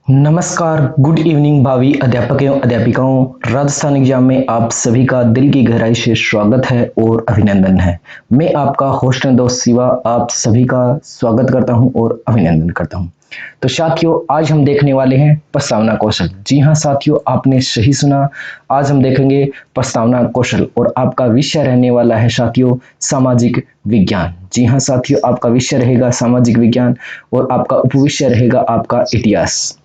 नमस्कार, good evening भावी अध्यापकों एवं अध्यापिकाओं। राजस्थान एग्जाम में आप सभी का दिल की गहराई से स्वागत है और अभिनंदन है। मैं आपका होस्ट एंड दोस्त शिवा आप सभी का स्वागत करता हूं और अभिनंदन करता हूं। तो साथियों, आज हम देखने वाले हैं प्रस्तावना कौशल। जी हां साथियों, आपने सही सुना। आज हम देखेंगे प्रस्तावना कौशल और आपका विषय रहने वाला है साथियों सामाजिक विज्ञान। जी हां साथियों, आपका विषय रहेगा सामाजिक विज्ञान और आपका उपविषय रहेगा आपका इतिहास।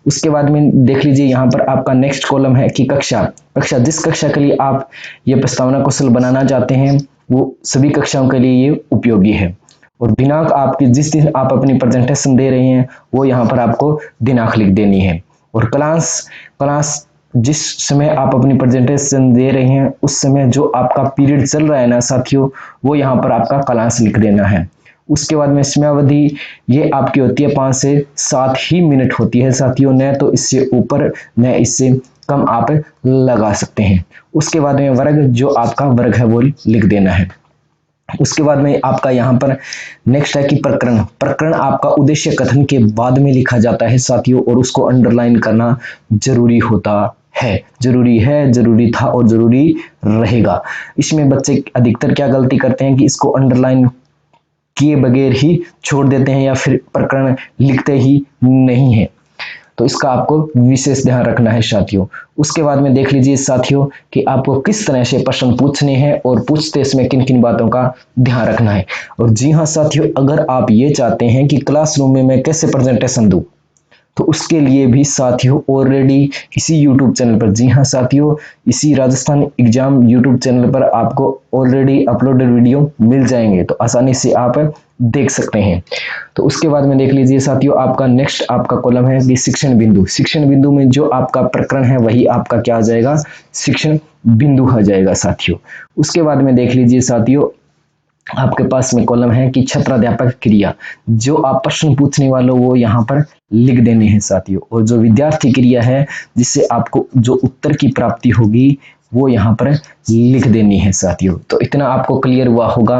उसके बाद में देख लीजिए, यहाँ पर आपका नेक्स्ट कॉलम है कि कक्षा कक्षा जिस कक्षा के लिए आप ये प्रस्तावना कौशल बनाना चाहते हैं वो सभी कक्षाओं के लिए ये उपयोगी है। और दिनांक आपकी जिस दिन आप अपनी प्रेजेंटेशन दे रहे हैं वो यहाँ पर आपको दिनांक लिख देनी है। और क्लास क्लास जिस समय आप अपनी प्रेजेंटेशन दे रहे हैं उस समय जो आपका पीरियड चल रहा है ना साथियों, वो यहाँ पर आपका क्लास लिख देना है। उसके बाद में समयावधि ये आपकी होती है 5 से 7 ही मिनट होती है साथियों, न तो इससे ऊपर न इससे कम आप लगा सकते हैं। उसके बाद में वर्ग जो आपका वर्ग है वो लिख देना है। उसके बाद में आपका यहाँ पर नेक्स्ट है कि प्रकरण प्रकरण आपका उद्देश्य कथन के बाद में लिखा जाता है साथियों, और उसको अंडरलाइन करना जरूरी होता है। जरूरी था और जरूरी रहेगा। इसमें बच्चे अधिकतर क्या गलती करते हैं कि इसको अंडरलाइन किए बगैर ही छोड़ देते हैं या फिर प्रकरण लिखते ही नहीं है। तो इसका आपको विशेष ध्यान रखना है साथियों। उसके बाद में देख लीजिए साथियों कि आपको किस तरह से प्रश्न पूछने हैं और पूछते इसमें किन किन बातों का ध्यान रखना है। और जी हाँ साथियों, अगर आप ये चाहते हैं कि क्लासरूम में मैं कैसे प्रेजेंटेशन दूं तो उसके लिए भी साथियों ऑलरेडी इसी YouTube चैनल पर, जी हाँ साथियों, इसी राजस्थान एग्जाम YouTube चैनल पर आपको ऑलरेडी अपलोडेड वीडियो मिल जाएंगे, तो आसानी से आप देख सकते हैं। तो उसके बाद में देख लीजिए साथियों, आपका नेक्स्ट आपका कॉलम है कि शिक्षण बिंदु। शिक्षण बिंदु में जो आपका प्रकरण है वही आपका क्या आ जाएगा, शिक्षण बिंदु आ जाएगा साथियों। उसके बाद में देख लीजिए साथियों, आपके पास में कॉलम है कि छात्राध्यापक क्रिया। जो आप प्रश्न पूछने वालों वो यहाँ पर लिख देने हैं साथियों। और जो विद्यार्थी क्रिया है जिससे आपको जो उत्तर की प्राप्ति होगी वो यहाँ पर लिख देनी है साथियों। तो इतना आपको क्लियर हुआ होगा।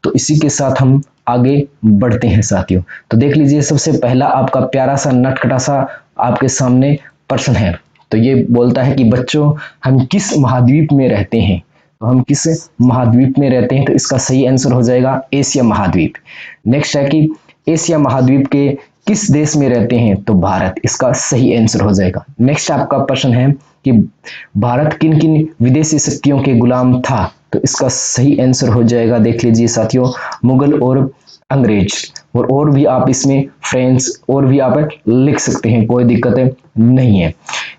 तो इसी के साथ हम आगे बढ़ते हैं साथियों। तो देख लीजिए, सबसे पहला आपका प्यारा सा नटखटा सा आपके सामने प्रश्न है। तो ये बोलता है कि बच्चों, हम किस महाद्वीप में रहते हैं। तो हम किस महाद्वीप में रहते हैं, तो इसका सही आंसर हो जाएगा एशिया महाद्वीप। नेक्स्ट है कि एशिया महाद्वीप के किस देश में रहते हैं, तो भारत, इसका सही आंसर हो जाएगा। नेक्स्ट आपका प्रश्न है कि भारत किन किन विदेशी शक्तियों के गुलाम था, तो इसका सही आंसर हो जाएगा, देख लीजिए साथियों, मुगल और अंग्रेज। और भी आप इसमें फ्रेंच और भी आप लिख सकते हैं, कोई दिक्कत नहीं है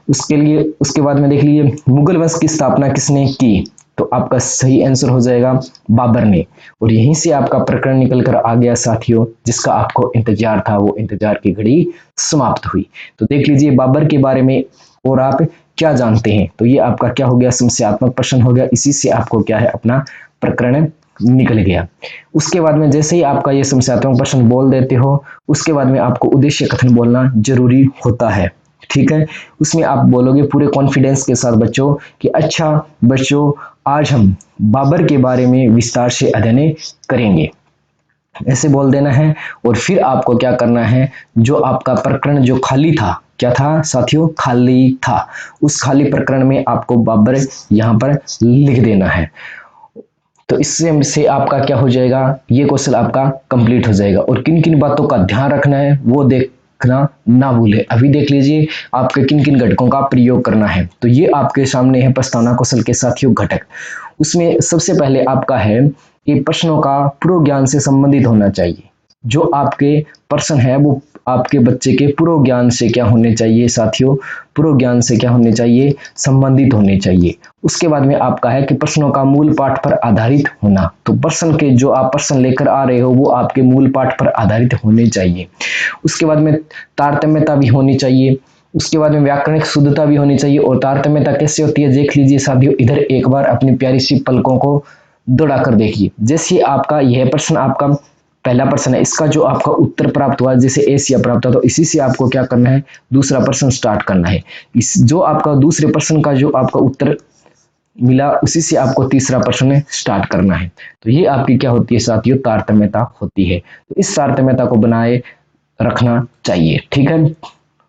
उसके लिए। उसके बाद में देख लीजिए, मुगल वंश की स्थापना किसने की, तो आपका सही आंसर हो जाएगा बाबर ने। और यहीं से आपका प्रकरण निकल कर आ गया साथियों, जिसका आपको इंतजार था, वो इंतजार की घड़ी समाप्त हुई। तो देख लीजिए बाबर के बारे में और आप क्या जानते हैं। तो ये आपका क्या हो गया, समस्यात्मक प्रश्न हो गया। इसी से आपको क्या है, अपना प्रकरण निकल गया। उसके बाद में जैसे ही आपका ये समस्यात्मक प्रश्न बोल देते हो, उसके बाद में आपको उद्देश्य कथन बोलना जरूरी होता है। ठीक है, उसमें आप बोलोगे पूरे कॉन्फिडेंस के साथ बच्चों कि अच्छा बच्चों, आज हम बाबर के बारे में विस्तार से अध्ययन करेंगे, ऐसे बोल देना है। और फिर आपको क्या करना है, जो आपका प्रकरण जो खाली था, क्या था साथियों, खाली था, उस खाली प्रकरण में आपको बाबर यहाँ पर लिख देना है। तो इससे से आपका क्या हो जाएगा, ये क्वेश्चन आपका कंप्लीट हो जाएगा। और किन किन बातों का ध्यान रखना है वो देखना ना भूले। अभी देख लीजिए आपके किन किन घटकों का प्रयोग करना है। तो ये आपके सामने है प्रस्तावना कौशल के साथियों घटक। उसमें सबसे पहले आपका है कि प्रश्नों का पूर्व ज्ञान से संबंधित होना चाहिए। जो आपके प्रश्न है वो आपके बच्चे के पूर्व ज्ञान से क्या होने चाहिए साथियों, पूर्व ज्ञान से क्या होने चाहिए, संबंधित होने चाहिए। उसके बाद में आपका है कि प्रश्नों का मूल पाठ पर आधारित होना। तो प्रश्न के जो आप प्रश्न लेकर आ रहे हो वो आपके मूल पाठ पर आधारित होने चाहिए। उसके बाद में तारतम्यता भी होनी चाहिए। उसके बाद में व्याकरणिक शुद्धता भी होनी चाहिए। और तारतम्यता कैसे होती है, देख लीजिए साथियों, इधर एक बार अपनी प्यारी सी पलकों को दौड़ा कर देखिए। जैसे आपका यह प्रश्न आपका पहला प्रश्न है, इसका जो आपका उत्तर प्राप्त हुआ जैसे एशिया प्राप्त हुआ, तो इसी से आपको क्या करना है, दूसरा प्रश्न स्टार्ट करना है। इस जो आपका दूसरे प्रश्न का जो आपका उत्तर मिला उसी से आपको तीसरा प्रश्न स्टार्ट करना है। तो ये आपकी क्या होती है साथियों, तारतम्यता होती है। तो इस तारतम्यता को बनाए रखना चाहिए। ठीक है,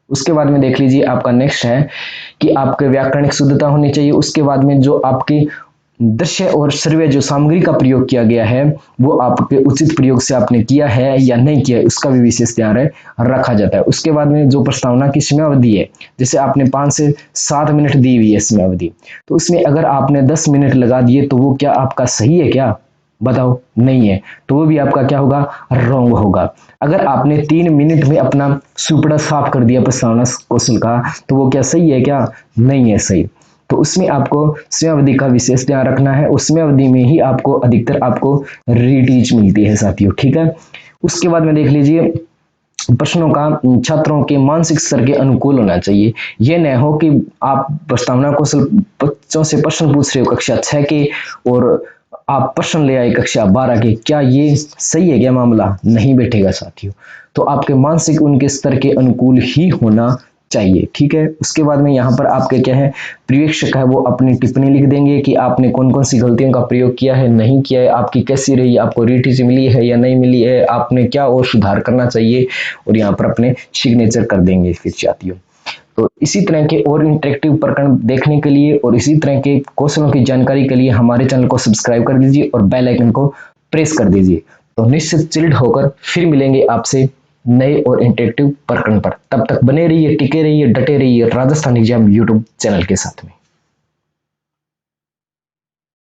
उसके बाद में देख लीजिए आपका नेक्स्ट है कि आपके व्याकरणिक शुद्धता होनी चाहिए। उसके बाद में जो आपकी दृश्य और श्रव्य जो सामग्री का प्रयोग किया गया है वो आपके उचित प्रयोग से आपने किया है या नहीं किया है, उसका भी विशेष ध्यान रखा जाता है। उसके बाद में जो प्रस्तावना की समयावधि है, जैसे आपने 5 से 7 मिनट दी हुई है समयावधि, तो उसमें अगर आपने 10 मिनट लगा दिए तो वो क्या आपका सही है क्या? बताओ, नहीं है, तो वो भी आपका क्या होगा? रॉन्ग होगा। अगर आपने 3 मिनट में अपना सुपड़ा साफ कर दिया प्रस्तावना कौशल का, तो वो क्या सही है क्या? नहीं है सही। तो उसमें आपको समयावधि का विशेष ध्यान रखना है। उस समयावधि में ही आपको अधिकतर आपको रीटीच मिलती है साथियों, ठीक है। उसके बाद में देख लीजिए प्रश्नों का छात्रों के मानसिक स्तर के अनुकूल होना चाहिए। यह न हो कि आप प्रस्तावना कौशल बच्चों से प्रश्न पूछ रहे हो कक्षा 6 के और आप प्रश्न ले आए कक्षा 12 के, क्या ये सही है क्या मामला? नहीं बैठेगा साथियों। तो आपके मानसिक उनके स्तर के अनुकूल ही होना चाहिए, ठीक है। उसके बाद में यहाँ पर आपके क्या है, पर्यवेक्षक है वो अपनी टिप्पणी लिख देंगे कि आपने कौन कौन सी गलतियों का प्रयोग किया है, नहीं किया है, आपकी कैसी रही, आपको रीटीच मिली है या नहीं मिली है, आपने क्या और सुधार करना चाहिए, और यहाँ पर अपने सिग्नेचर कर देंगे फिर साथियों। तो इसी तरह के और इंटरेक्टिव प्रकरण देखने के लिए और इसी तरह के क्वेश्चनों की जानकारी के लिए हमारे चैनल को सब्सक्राइब कर दीजिए और बेल आइकन को प्रेस कर दीजिए। तो निश्चित चिल्ड होकर फिर मिलेंगे आपसे नए और इंटरेक्टिव प्रकरण पर। तब तक बने रहिए, टिके रहिए, डटे रहिए राजस्थान एग्जाम यूट्यूब चैनल के साथ में।